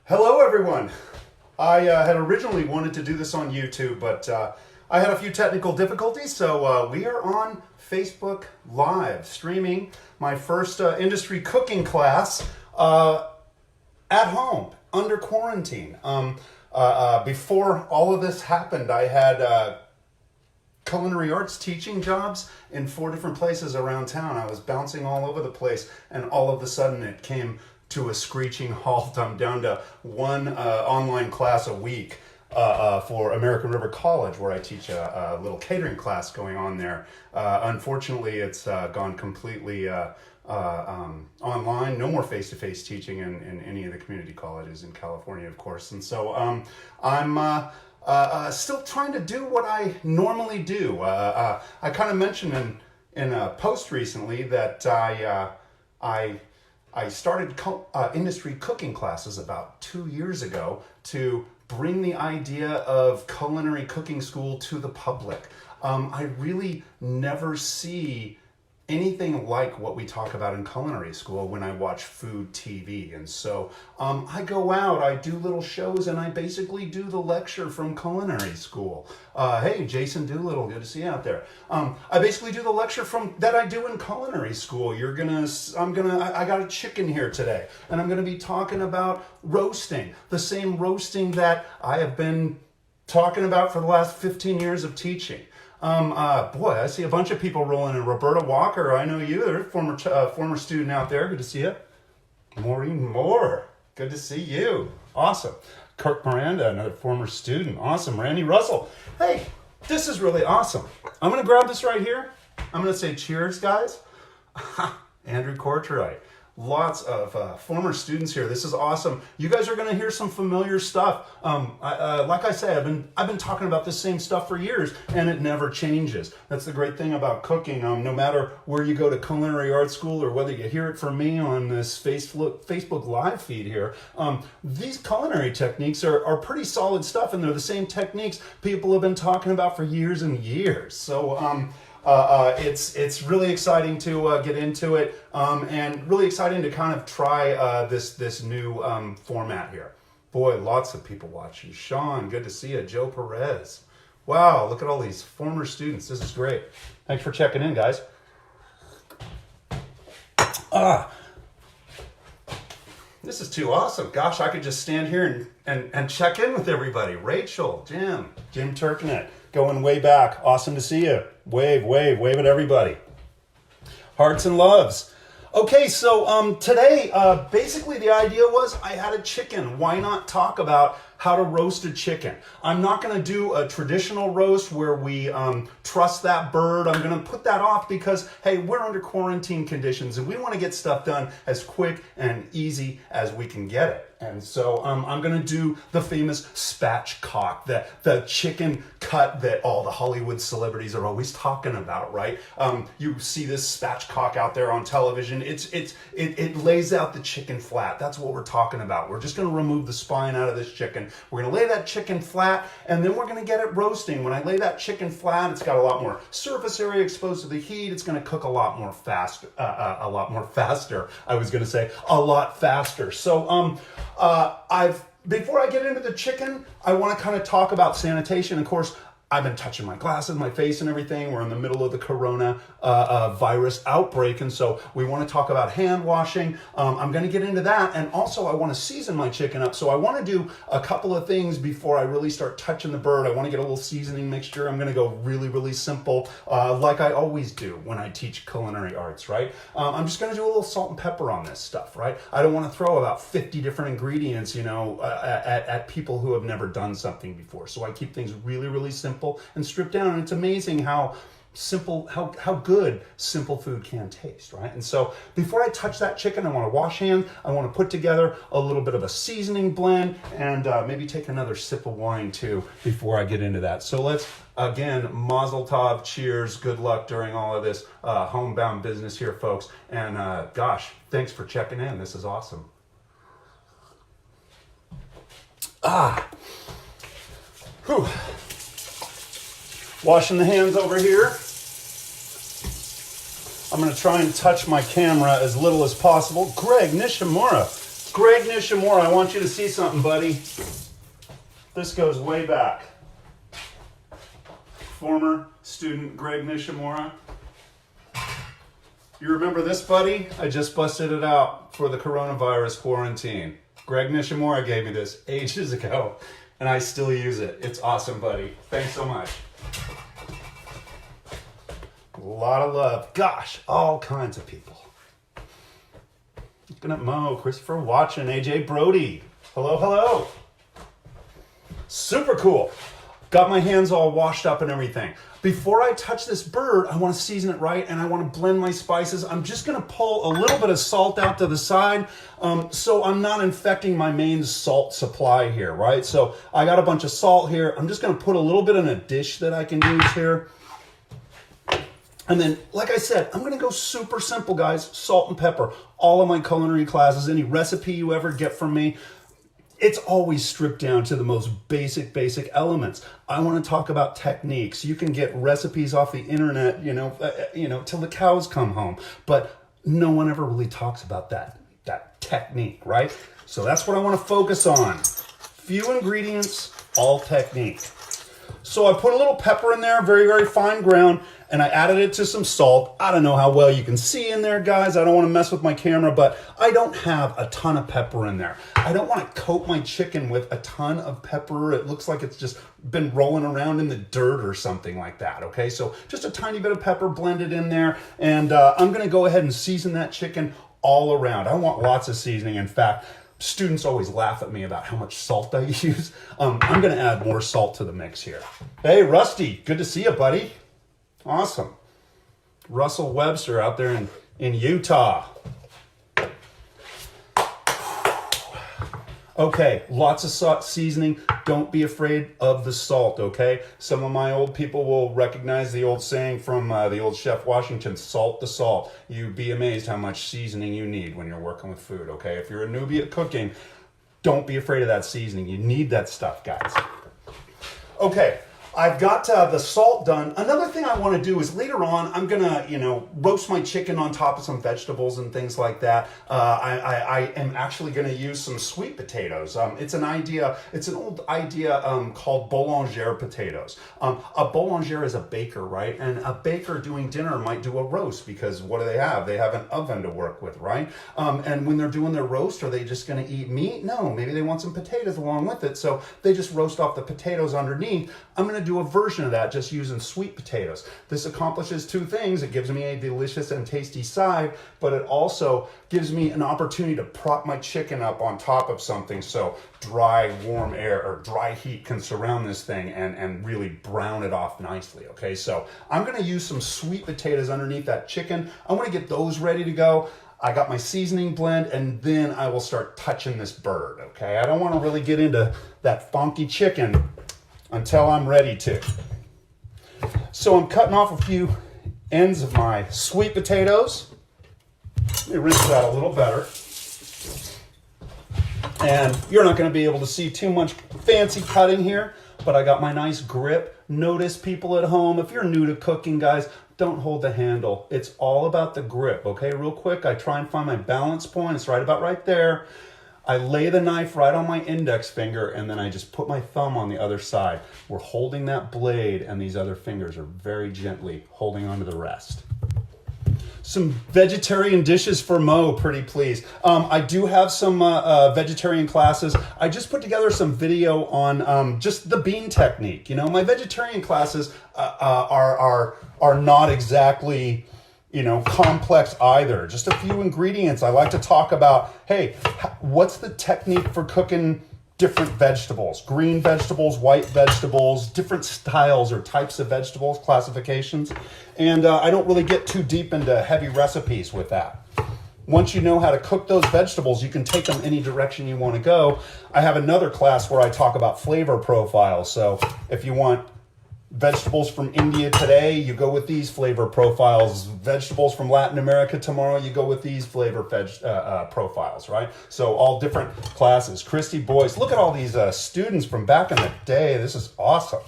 Hello, everyone. I had originally wanted to do this on YouTube, but I had a few technical difficulties, so we are on Facebook Live, streaming my first industry cooking class at home, under quarantine. Before all of this happened, I had culinary arts teaching jobs in 4 different places around town. I was bouncing all over the place, and all of a sudden it came to a screeching halt. I'm down to one online class a week for American River College, where I teach a little catering class going on there. Unfortunately, it's gone completely online. No more face-to-face teaching in any of the community colleges in California, of course. And so I'm still trying to do what I normally do. I kind of mentioned in a post recently that I started industry cooking classes about 2 years ago to bring the idea of culinary cooking school to the public. I really never see anything like what we talk about in culinary school when I watch food TV. And so I go out, I do little shows, and I basically do the lecture from culinary school. Hey, Jason Doolittle, good to see you out there. I basically do the lecture that I do in culinary school. I got a chicken here today, and I'm gonna be talking about roasting, the same roasting that I have been talking about for the last 15 years of teaching. Boy, I see a bunch of people rolling in. Roberta Walker, I know you. There's a former student out there. Good to see you. Maureen Moore, good to see you. Awesome. Kirk Miranda, another former student. Awesome. Randy Russell. Hey, this is really awesome. I'm going to grab this right here. I'm going to say cheers, guys. Andrew Cortright. Lots of former students here. This is awesome. You guys are going to hear some familiar stuff. Like I say, I've been talking about this same stuff for years, and it never changes. That's the great thing about cooking. No matter where you go to culinary art school or whether you hear it from me on this Facebook Live feed here, these culinary techniques are pretty solid stuff, and they're the same techniques people have been talking about for years and years. So it's really exciting to get into it, and really exciting to kind of try this new format here. Boy, lots of people watching. Sean, good to see you. Joe Perez. Wow, look at all these former students. This is great. Thanks for checking in, guys. This is too awesome. Gosh, I could just stand here and check in with everybody. Rachel, Jim Turknet, going way back. Awesome to see you. Wave at everybody. Hearts and loves. Okay, so today, basically the idea was I had a chicken. Why not talk about how to roast a chicken? I'm not going to do a traditional roast where we truss that bird. I'm going to put that off because, hey, we're under quarantine conditions and we want to get stuff done as quick and easy as we can get it. And so I'm going to do the famous spatchcock, the chicken cut that all the Hollywood celebrities are always talking about, right? You see this spatchcock out there on television. It lays out the chicken flat. That's what we're talking about. We're just going to remove the spine out of this chicken. We're going to lay that chicken flat, and then we're going to get it roasting. When I lay that chicken flat, it's got a lot more surface area exposed to the heat. It's going to cook a lot more faster. I was going to say a lot faster. So before I get into the chicken, I want to kind of talk about sanitation. Of course, I've been touching my glasses, my face and everything. We're in the middle of the corona virus outbreak, and so we want to talk about hand washing. I'm going to get into that, and also I want to season my chicken up. So I want to do a couple of things before I really start touching the bird. I want to get a little seasoning mixture. I'm going to go really, really simple, like I always do when I teach culinary arts, right? I'm just going to do a little salt and pepper on this stuff, right? I don't want to throw about 50 different ingredients, at people who have never done something before. So I keep things really, really simple and stripped down, and it's amazing how good simple food can taste, right? And so before I touch that chicken, I want to wash hands. I want to put together a little bit of a seasoning blend, and maybe take another sip of wine too before I get into that. So let's, again, mazel tov, cheers, good luck during all of this homebound business here, folks. And gosh, thanks for checking in. This is awesome. Whew. Washing the hands over here. I'm going to try and touch my camera as little as possible. Greg Nishimura, Greg Nishimura, I want you to see something, buddy. This goes way back. Former student Greg Nishimura. You remember this, buddy? I just busted it out for the coronavirus quarantine. Greg Nishimura gave me this ages ago, and I still use it. It's awesome, buddy. Thanks so much. A lot of love. Gosh, all kinds of people. Looking at Mo, Christopher Watchin, AJ Brody. Hello, hello. Super cool. Got my hands all washed up and everything. Before I touch this bird, I want to season it right and I want to blend my spices. I'm just going to pull a little bit of salt out to the side so I'm not infecting my main salt supply here, right? So I got a bunch of salt here. I'm just going to put a little bit in a dish that I can use here. And then, like I said, I'm going to go super simple, guys. Salt and pepper. All of my culinary classes, any recipe you ever get from me, it's always stripped down to the most basic elements. I want to talk about techniques. You can get recipes off the internet, till the cows come home. But no one ever really talks about that technique, right? So that's what I want to focus on. Few ingredients, all technique. So I put a little pepper in there, very, very fine ground, and I added it to some salt. I don't know how well you can see in there, guys. I don't want to mess with my camera, but I don't have a ton of pepper in there. I don't want to coat my chicken with a ton of pepper. It looks like it's just been rolling around in the dirt or something like that, okay? So just a tiny bit of pepper blended in there, and I'm going to go ahead and season that chicken all around. I want lots of seasoning. In fact, students always laugh at me about how much salt I use. I'm going to add more salt to the mix here. Hey, Rusty, good to see you, buddy. Awesome. Russell Webster out there in Utah. Okay, lots of salt seasoning. Don't be afraid of the salt, okay? Some of my old people will recognize the old saying from the old Chef Washington, salt the salt. You'd be amazed how much seasoning you need when you're working with food, okay? If you're a newbie at cooking, don't be afraid of that seasoning. You need that stuff, guys. Okay. I've got the salt done. Another thing I want to do is later on, I'm going to, roast my chicken on top of some vegetables and things like that. I am actually going to use some sweet potatoes. It's an old idea called boulangère potatoes. A boulangère is a baker, right? And a baker doing dinner might do a roast because what do they have? They have an oven to work with, right? And when they're doing their roast, are they just going to eat meat? No, maybe they want some potatoes along with it. So they just roast off the potatoes underneath. I'm going to do a version of that just using sweet potatoes. This accomplishes two things. It gives me a delicious and tasty side, but it also gives me an opportunity to prop my chicken up on top of something so dry, warm air or dry heat can surround this thing and really brown it off nicely, okay? So I'm going to use some sweet potatoes underneath that chicken. I want to get those ready to go. I got my seasoning blend, and then I will start touching this bird, okay? I don't want to really get into that funky chicken until I'm ready to. So I'm cutting off a few ends of my sweet potatoes. Let me rinse that a little better. And you're not going to be able to see too much fancy cutting here, but I got my nice grip. Notice, people at home, if you're new to cooking, guys, don't hold the handle. It's all about the grip, okay? Real quick, I try and find my balance point. It's right about right there. I lay the knife right on my index finger, and then I just put my thumb on the other side. We're holding that blade, and these other fingers are very gently holding onto the rest. Some vegetarian dishes for Mo, pretty please. I do have some vegetarian classes. I just put together some video on just the bean technique. My vegetarian classes are not exactly complex either. Just a few ingredients. I like to talk about, hey, what's the technique for cooking different vegetables? Green vegetables, white vegetables, different styles or types of vegetables, classifications. And I don't really get too deep into heavy recipes with that. Once you know how to cook those vegetables, you can take them any direction you want to go. I have another class where I talk about flavor profiles. So if you want vegetables from India today, you go with these flavor profiles. Vegetables from Latin America tomorrow, you go with these flavor profiles, right? So all different classes. Christy Boyce, look at all these students from back in the day. This is awesome.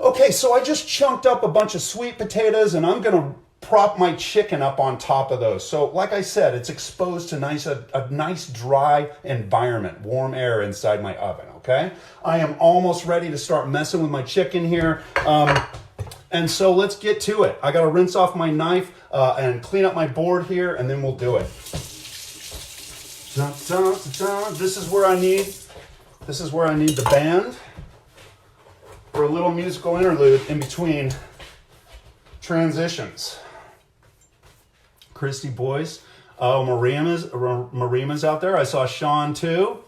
Okay, so I just chunked up a bunch of sweet potatoes, and I'm going to prop my chicken up on top of those. So like I said, it's exposed to a nice dry environment, warm air inside my oven, okay? I am almost ready to start messing with my chicken here. And so let's get to it. I gotta rinse off my knife and clean up my board here, and then we'll do it. Dun, dun, dun, dun. This is where I need the band for a little musical interlude in between transitions. Christy boys. Oh, Marima's out there. I saw Sean too.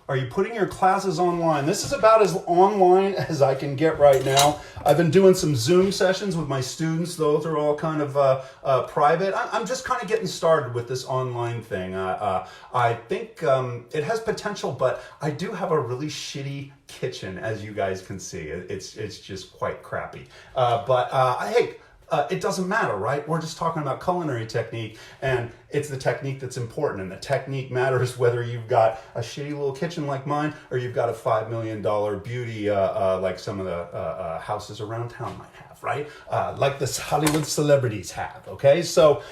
Are you putting your classes online? This is about as online as I can get right now. I've been doing some Zoom sessions with my students. Those are all kind of private. I'm just kind of getting started with this online thing. I think it has potential, but I do have a really shitty kitchen, as you guys can see. It's just quite crappy. Hey, it doesn't matter, right? We're just talking about culinary technique, and it's the technique that's important, and the technique matters whether you've got a shitty little kitchen like mine or you've got a $5 million beauty like some of the houses around town might have, right? Like the Hollywood celebrities have, okay? So,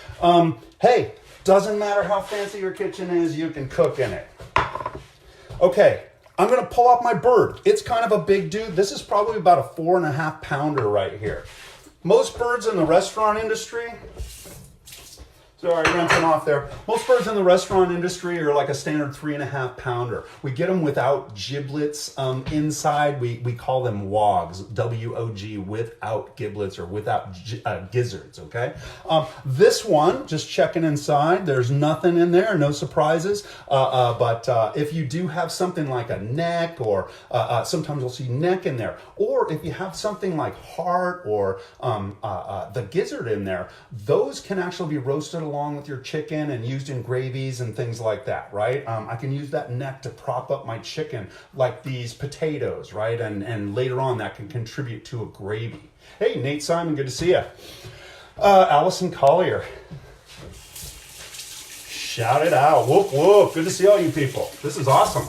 hey, doesn't matter how fancy your kitchen is, you can cook in it. Okay, I'm gonna pull out my bird. It's kind of a big dude. This is probably about a 4.5 pounder right here. Most birds in the restaurant industry, sorry, rinsing off there. Most birds in the restaurant industry are like a standard 3.5 pounder. We get them without giblets inside. We call them wogs, W-O-G, without giblets or without gizzards, okay? This one, just checking inside, there's nothing in there, no surprises. But if you do have something like a neck, or sometimes you'll see neck in there, or if you have something like heart or the gizzard in there, those can actually be roasted along with your chicken and used in gravies and things like that, right? I can use that neck to prop up my chicken like these potatoes, right? And later on that can contribute to a gravy. Hey, Nate Simon, good to see you. Allison Collier. Shout it out. Whoop, whoop. Good to see all you people. This is awesome.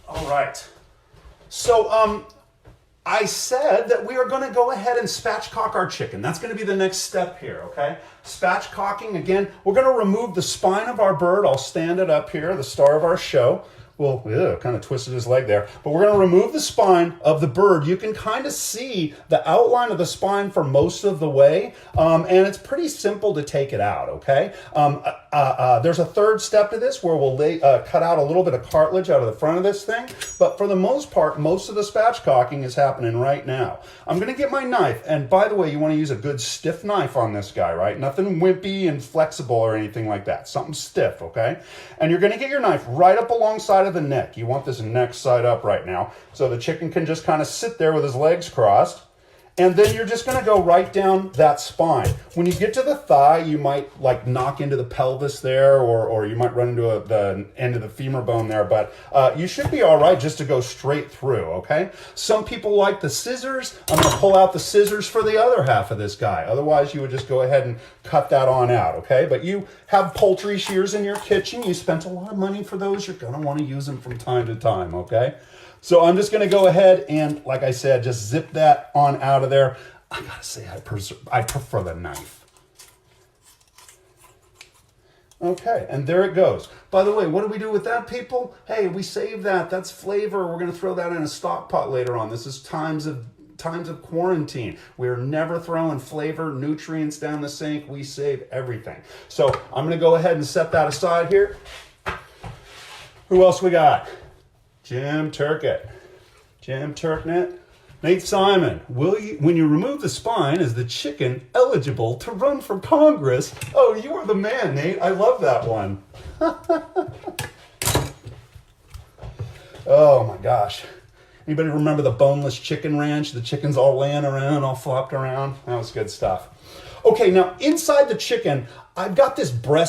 All right. So, I said that we are going to go ahead and spatchcock our chicken. That's going to be the next step here, okay? Spatchcocking, again, we're going to remove the spine of our bird. I'll stand it up here, the star of our show. Well, kind of twisted his leg there. But we're going to remove the spine of the bird. You can kind of see the outline of the spine for most of the way, and it's pretty simple to take it out, okay? There's a third step to this where we'll cut out a little bit of cartilage out of the front of this thing, but for the most part, most of the spatchcocking is happening right now. I'm going to get my knife, and by the way, you want to use a good stiff knife on this guy, right? Nothing wimpy and flexible or anything like that. Something stiff, okay? And you're going to get your knife right up alongside of the neck. You want this neck side up right now, so the chicken can just kind of sit there with his legs crossed. And then you're just going to go right down that spine. When you get to the thigh, you might like knock into the pelvis there, or you might run into the end of the femur bone there, but you should be all right just to go straight through, okay? Some people like the scissors. I'm going to pull out the scissors for the other half of this guy. Otherwise, you would just go ahead and cut that on out, okay? But you have poultry shears in your kitchen. You spent a lot of money for those. You're going to want to use them from time to time, okay? So I'm just going to go ahead and, like I said, just zip that on out of there. I got to say, I prefer the knife. Okay, and there it goes. By the way, what do we do with that, people? Hey, we save that. That's flavor. We're going to throw that in a stock pot later on. This is times of quarantine. We're never throwing flavor, nutrients down the sink. We save everything. So I'm going to go ahead and set that aside here. Who else we got? Jim Turkett. Jim Turknet. Nate Simon. When you remove the spine, is the chicken eligible to run for Congress? Oh, you are the man, Nate. I love that one. Oh my gosh. Anybody remember the boneless chicken ranch? The chicken's all laying around, all flopped around. That was good stuff. Okay, now inside the chicken, I've got this breast